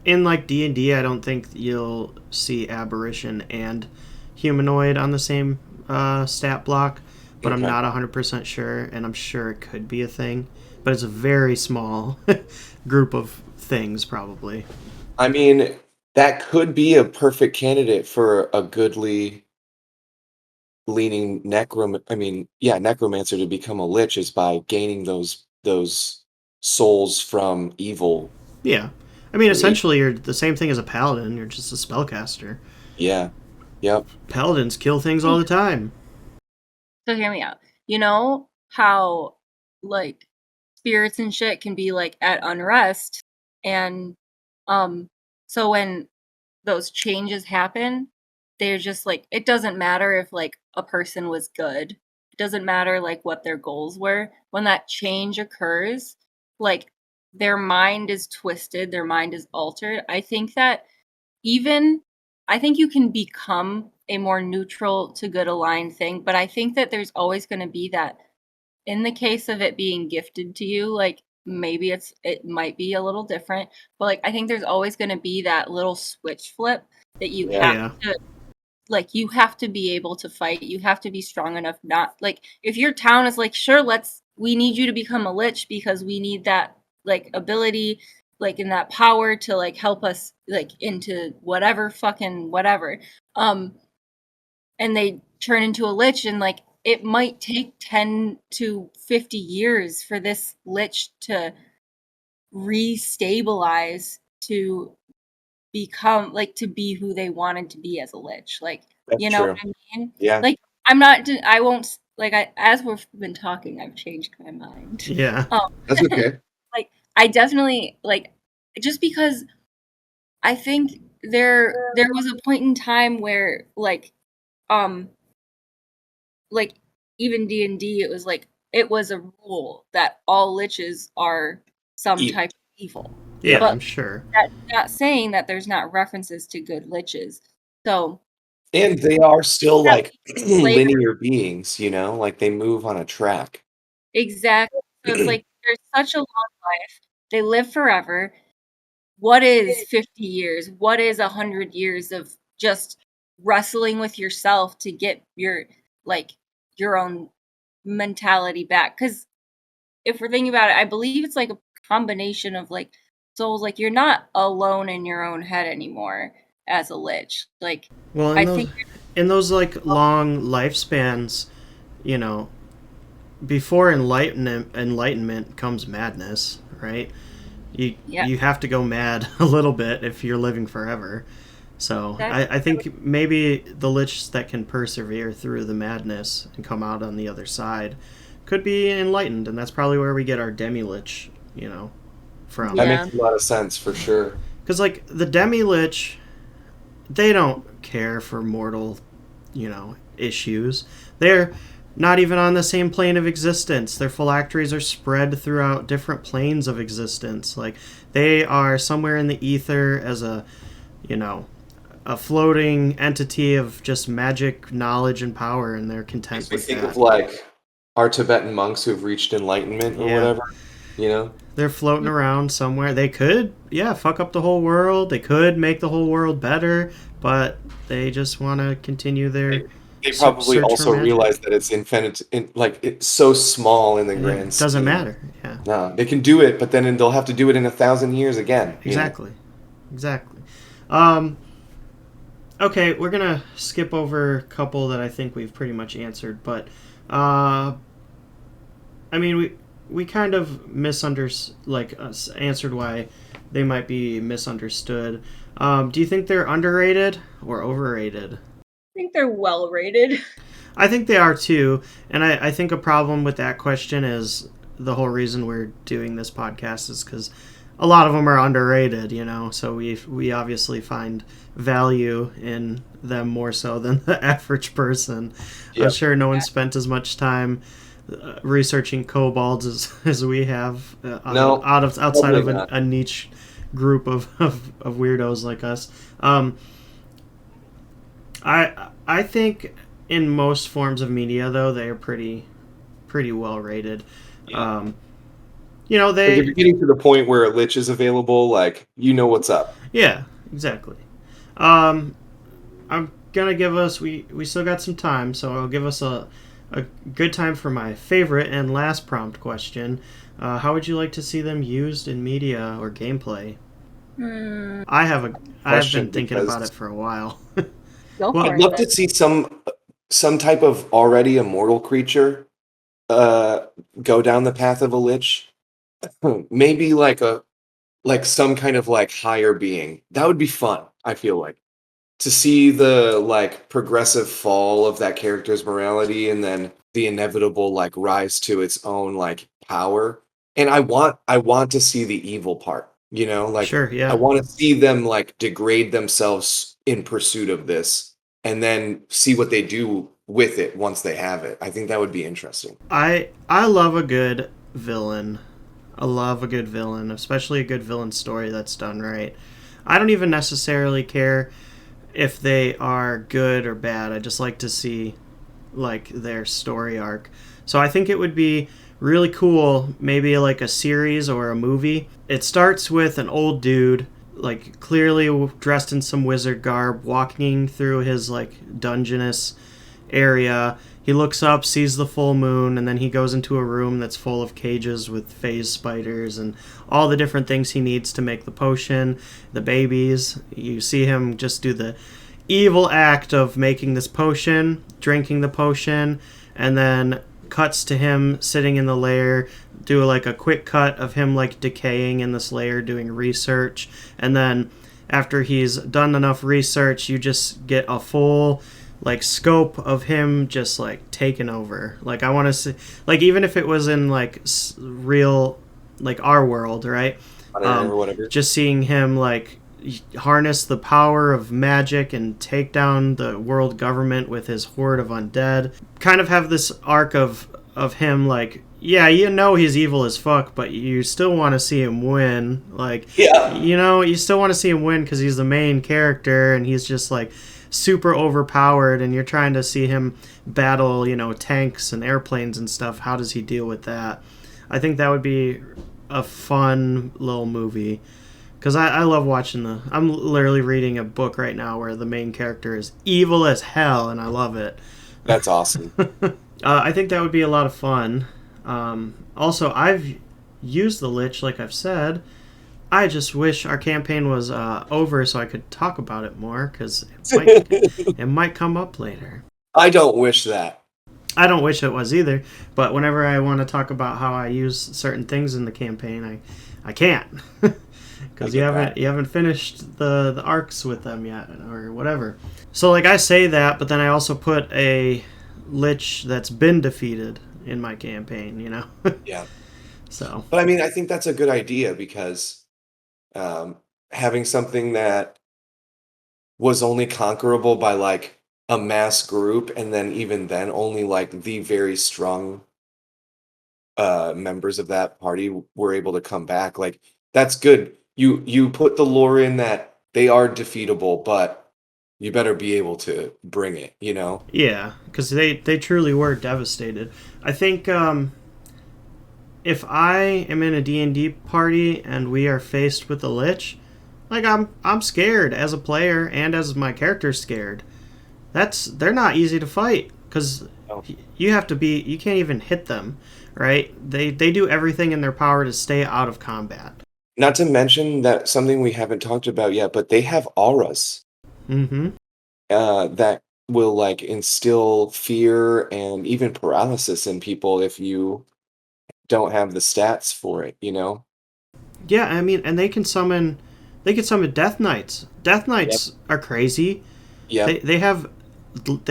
in like D&D, I don't think you'll see aberration and humanoid on the same stat block, but I'm Okay. not 100% sure, and I'm sure it could be a thing, but it's a very small group of things probably. I mean, that could be a perfect candidate for a goodly leaning necromancer to become a lich is by gaining those souls from evil Yeah. I mean, from evil. essentially, you're the same thing as a paladin. You're just a spellcaster. Yeah. Yep. Paladins kill things all Hey, the time. so hear me out. You know how like spirits and shit can be like at unrest, and um so when those changes happen, they're just like it doesn't matter if like a person was good. It doesn't matter like what their goals were. When that change occurs, like their mind is twisted, their mind is altered. Even I think you can become a more neutral to good aligned thing, but I think that there's always going to be that in the case of it being gifted to you, like maybe it might be a little different, but like I think there's always going to be that little switch flip that you Yeah. have Yeah. to like you have to be able to fight. You have to be strong enough not like if your town is like, sure, we need you to become a lich because we need that like ability, like in that power to like help us like into whatever fucking whatever. Um and they turn into a lich and like it might take 10 to 50 years for this lich to restabilize to become like to be who they wanted to be as a lich, like That's you know true. what I mean? Yeah. Like I'm not I won't like I as we've been talking I've changed my mind. Yeah. um That's okay. like I definitely like just because I think there was a point in time where um like even D&D, it was like it was a rule that all liches are some E- type of evil. Yeah, Yep. But I'm sure. that's not saying that there's not references to good liches. So And they are still that like leads to later linear beings, like they move on a track. exactly. So it's like there's such a long life. They live forever. What is 50 years? What is 100 years of just wrestling with yourself to get like your own mentality back? Because if we're thinking about it, I believe it's like a combination of like souls. Like you're not alone in your own head anymore as a lich. Like Well, in I those think in those like long lifespans, you know, before enlightenment comes madness, right? You yeah, you have to go mad a little bit if you're living forever. So exactly. I think maybe the lich that can persevere through the madness and come out on the other side could be enlightened, and that's probably where we get our demi lich, from. That Yeah, makes a lot of sense for sure. Because like the demi lich, they don't care for mortal, issues. They're not even on the same plane of existence. Their phylacteries are spread throughout different planes of existence. Like they are somewhere in the ether as you know, a floating entity of just magic knowledge and power, and they're content Makes me with think of that. like our Tibetan monks who've reached enlightenment or Yeah. whatever, you know? They're floating around somewhere. They could, yeah, fuck up the whole world. They could make the whole world better, but they just want to continue their They probably search for also realize magic. that it's infinite, like it's so small in the Yeah, grand it doesn't scheme. matter. Yeah, No, they can do it, but then they'll have to do it in 1,000 years again. exactly. Exactly. Um, okay, we're gonna skip over a couple that I think we've pretty much answered, but uh, I mean, we kind of answered why they might be misunderstood. Do you think they're underrated or overrated? I think they're well rated. I think they are too, and I think a problem with that question is the whole reason we're doing this podcast is because a lot of them are underrated, you know. So we obviously find value in them more so than the average person. I'm Yep. sure no one spent as much time researching kobolds as we have No, outside probably of not. a niche group of weirdos like us. I think in most forms of media though they are pretty well rated. Yeah. Um, you know Like if they you're getting to the point where a lich is available, like you know what's up. yeah exactly. Um, I'm gonna give us we still got some time, so I'll give us a good time for my favorite and last prompt question. How would you like to see them used in media or gameplay? Hmm, I have a I've been Question thinking about because it for a while. go Well, for I'd it love then. to see some type of already immortal creature uh go down the path of a lich. Maybe like some kind of like higher being. That would be fun, I feel like. To see the like progressive fall of that character's morality and then the inevitable like rise to its own like power. And I want to see the evil part, like sure, I yeah. want to see them like degrade themselves in pursuit of this and then see what they do with it once they have it. I think that would be interesting. I love a good villain. I love a good villain, especially a good villain story that's done right. I don't even necessarily care if they are good or bad. I just like to see like their story arc. So I think it would be really cool, maybe like a series or a movie. It starts with an old dude, like clearly dressed in some wizard garb, walking through his like dungeness area. He looks up, sees the full moon, and then he goes into a room that's full of cages with phase spiders and all the different things he needs to make the potion. The babies, you see him just do the evil act of making this potion, drinking the potion, and then cuts to him sitting in the lair, do like a quick cut of him like decaying in this lair doing research, and then after he's done enough research you just get a full like scope of him just like taking over. Like I want to see, like even if it was in like real, like our world, right? Or whatever. Just seeing him like harness the power of magic and take down the world government with his horde of undead. Kind of have this arc of him like, yeah, you know he's evil as fuck, but you still want to see him win. Like, Yeah. you know, you still want to see him win because he's the main character and he's just like super overpowered, and you're trying to see him battle, you know, tanks and airplanes and stuff. How does he deal with that? I think that would be a fun little movie because I love watching the. I'm literally reading a book right now where the main character is evil as hell, and I love it. That's awesome. I think that would be a lot of fun. Also, I've used the Lich, like I've said. I just wish our campaign was over so I could talk about it more because it might come up later. I don't wish that. I don't wish it was either, but whenever I want to talk about how I use certain things in the campaign, I can't I because get that. you haven't finished the arcs with them yet or whatever. So like I say that, but then I also put a lich that's been defeated in my campaign, you know. Yeah. So But I mean, I think that's a good idea because um, having something that was only conquerable by like a mass group, and then even then, only like the very strong members of that party were able to come back. Like that's good. You put the lore in that they are defeatable, but you better be able to bring it. yeah, because they truly were devastated. I think if I am in a D&D party and we are faced with a lich, like I'm scared as a player and as my character's scared. They're not easy to fight cuz Oh. you can't even hit them, right? They do everything in their power to stay out of combat. Not to mention that something we haven't talked about yet, but they have auras Mhm. that will like instill fear and even paralysis in people if you don't have the stats for it, you know? Yeah, I mean, and they can summon death knights. Death Yep. knights are crazy. Yep. They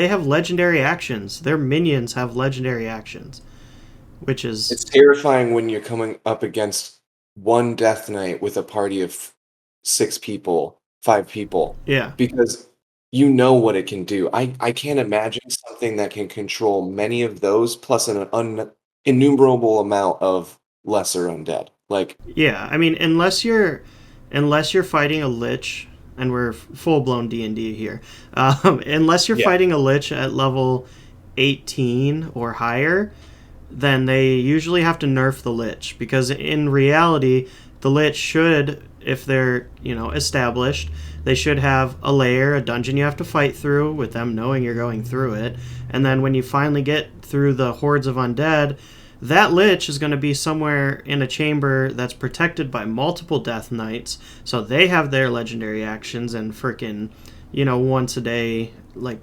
have legendary actions. Their minions have legendary actions, which It's is terrifying when you're coming up against one Death Knight with a party of 6 people, 5 people, yeah. because you know what it can do. I can't imagine something that can control many of those plus an innumerable amount of lesser undead. Like, Yeah, I mean, unless you're fighting a lich, and we're full blown D&D here. Unless you're yeah, fighting a lich at level 18 or higher, then they usually have to nerf the lich because in reality, the lich should, if they're established, they should have a lair, a dungeon you have to fight through with them knowing you're going through it, and then when you finally get through the hordes of undead, that lich is going to be somewhere in a chamber that's protected by multiple death knights, so they have their legendary actions and freaking, once a day, like,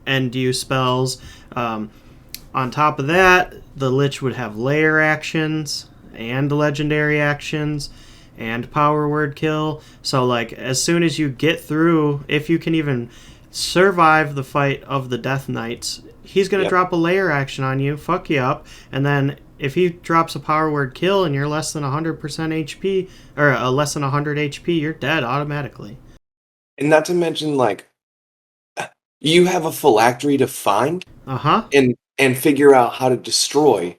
end use spells. On top of that, the lich would have layer actions and legendary actions and power word kill. So, like, as soon as you get through, if you can even survive the fight of the Death Knights, he's going to yep. drop a layer action on you, fuck you up, and then if he drops a power word kill and you're less than 100% HP, or less than 100 HP, you're dead automatically. And not to mention, like, you have a phylactery to find Uh huh. and figure out how to destroy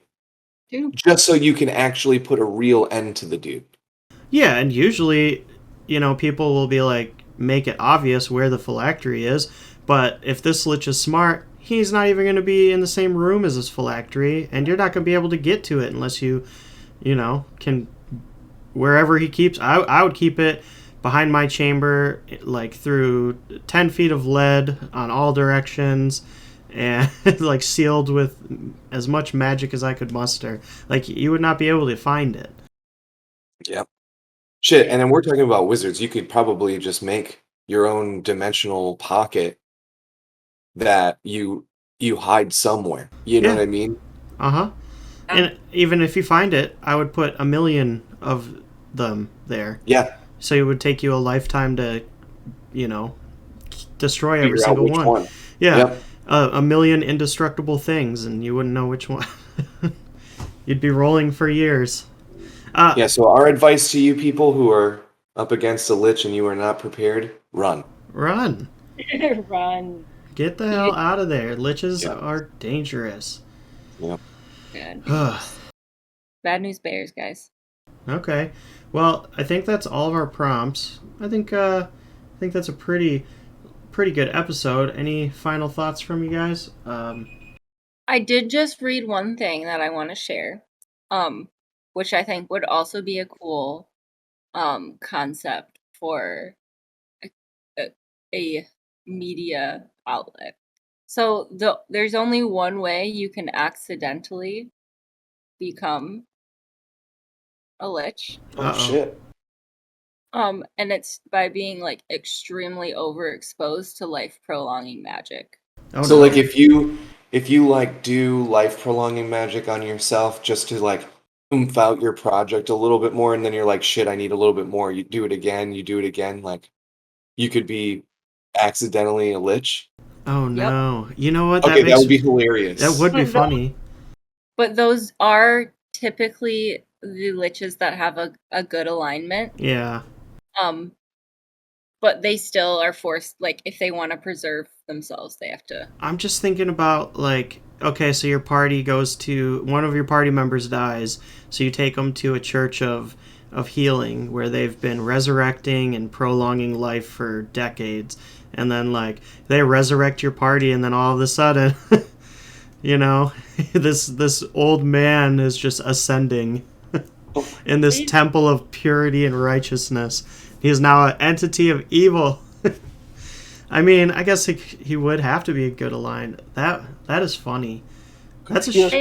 Dude. just so you can actually put a real end to the dude. Yeah, and usually, people will be like, make it obvious where the phylactery is, but if this lich is smart, he's not even going to be in the same room as his phylactery, and you're not going to be able to get to it unless can. Wherever he keeps, I would keep it behind my chamber, like through 10 feet of lead on all directions, and like sealed with as much magic as I could muster. Like, you would not be able to find it. Yep. Shit, and then we're talking about wizards. You could probably just make your own dimensional pocket that you hide somewhere. You know what Yeah. I mean? Uh huh. Yeah. And even if you find it, I would put 1,000,000 of them there. Yeah. So it would take you a lifetime to, you know, destroy every Figure out single which one. one. Yeah, Yep. 1,000,000 indestructible things, and you wouldn't know which one. You'd be rolling for years. Yeah, so our advice to you people who are up against a lich and you are not prepared, run. Run. Run. Get the hell You- out of there. Liches Yep. are dangerous. Yep. Good news. Bad news bears, guys. Okay. Well, I think that's all of our prompts. I think that's a pretty good episode. Any final thoughts from you guys? I did just read one thing that I want to share, which I think would also be a cool concept for a, a media outlet. So there's only one way you can accidentally become a lich. Oh Uh-oh. shit. And it's by being like extremely overexposed to life prolonging magic. Oh So no. like if you like do life prolonging magic on yourself just to like oomph out your project a little bit more and then you're like shit, I need a little bit more. You do it again, like you could be accidentally a lich. Oh Yep. no. You know what? Okay, that would be hilarious. That would be But funny. But those are typically the liches that have a good alignment. Yeah. Um, but they still are forced, like, if they want to preserve themselves, they have to. I'm just thinking about, like, okay, so your party goes to one of your party members dies, so you take them to a church of healing where they've been resurrecting and prolonging life for decades, and then like they resurrect your party, and then all of a sudden You know, this old man is just ascending in this temple of purity and righteousness. He is now an entity of evil. I mean, I guess he would have to be a good aligned. That is funny. That's a Yeah.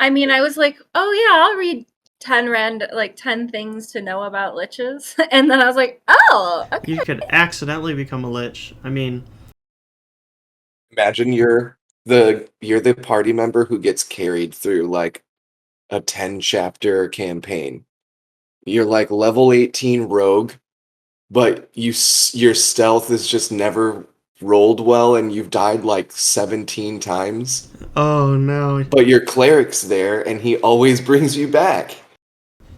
I mean, I was like, oh yeah, I'll read 10 things to know about liches, and then I was like, oh, okay. You could accidentally become a lich. I mean, Imagine you're the party member who gets carried through like a 10 chapter campaign. You're like level 18 rogue, but your stealth is just never rolled well and you've died like 17 times. oh no. But your cleric's there and he always brings you back.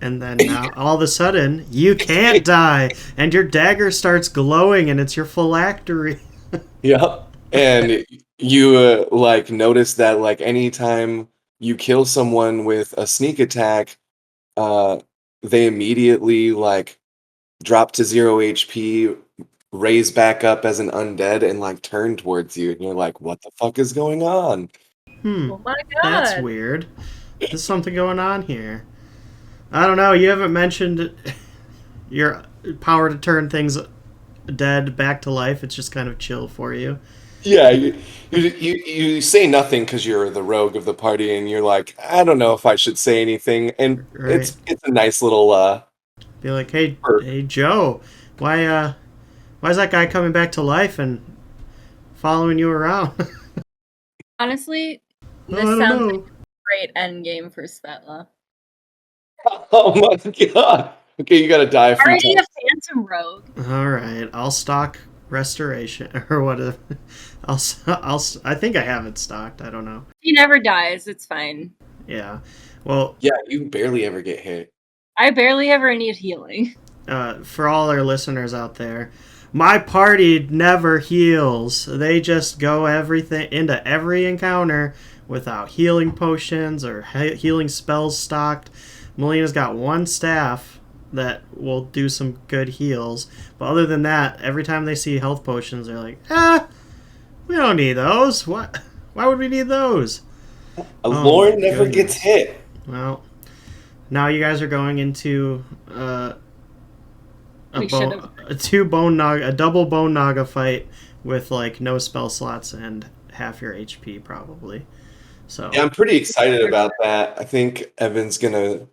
And then now, all of a sudden, you can't die, and your dagger starts glowing, and it's your phylactery. Yep. And you like notice that like anytime you kill someone with a sneak attack, uh they immediately like drop to 0 HP, raise back up as an undead and like turn towards you and you're like, "What the fuck is going on?" Oh my That's god. weird. There's something going on here. I don't know. You haven't mentioned your power to turn things dead back to life. It's just kind of chill for you. Yeah, you say nothing because you're the rogue of the party and you're like, "I don't know if I should say anything." And Right. it's a nice little Be like, hey, perk. hey, Joe, why is that guy coming back to life and following you around? Honestly, Oh, this I don't sounds know. like a great end game for Svetla. Oh my god. Okay, you gotta die a few Already a times. phantom rogue. All right, I'll stock restoration or whatever. I think I have it stocked. I don't know. He never dies. It's fine. Yeah. Well, Yeah, you barely ever get hit. I barely ever need healing. for all our listeners out there, my party never heals. They just go everything into every encounter without healing potions or healing spells stocked. Melina's got one staff that will do some good heals, but other than that, every time they see health potions, they're like, we don't need those. What? Why would we need those? Oh my Lauren never gets goodness. hit. Well, now you guys are going into We should have. a double bone naga fight with like no spell slots and half your HP probably. So Yeah, I'm pretty excited about that. I think Evan's gonna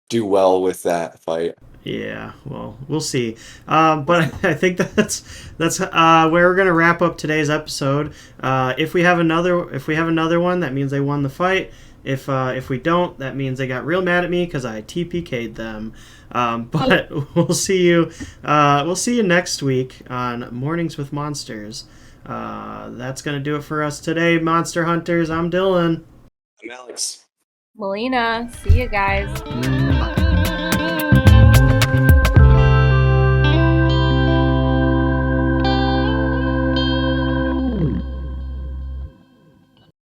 do well with that fight. yeah, well, we'll see. But I think that's where we're gonna wrap up today's episode. If we have another one, that means they won the fight. If we don't, that means they got real mad at me because I TPK'd them. But we'll see you. We'll see you next week on Mornings with Monsters. That's gonna do it for us today, Monster Hunters. I'm Dylan. I'm Alex. Melina, see you guys.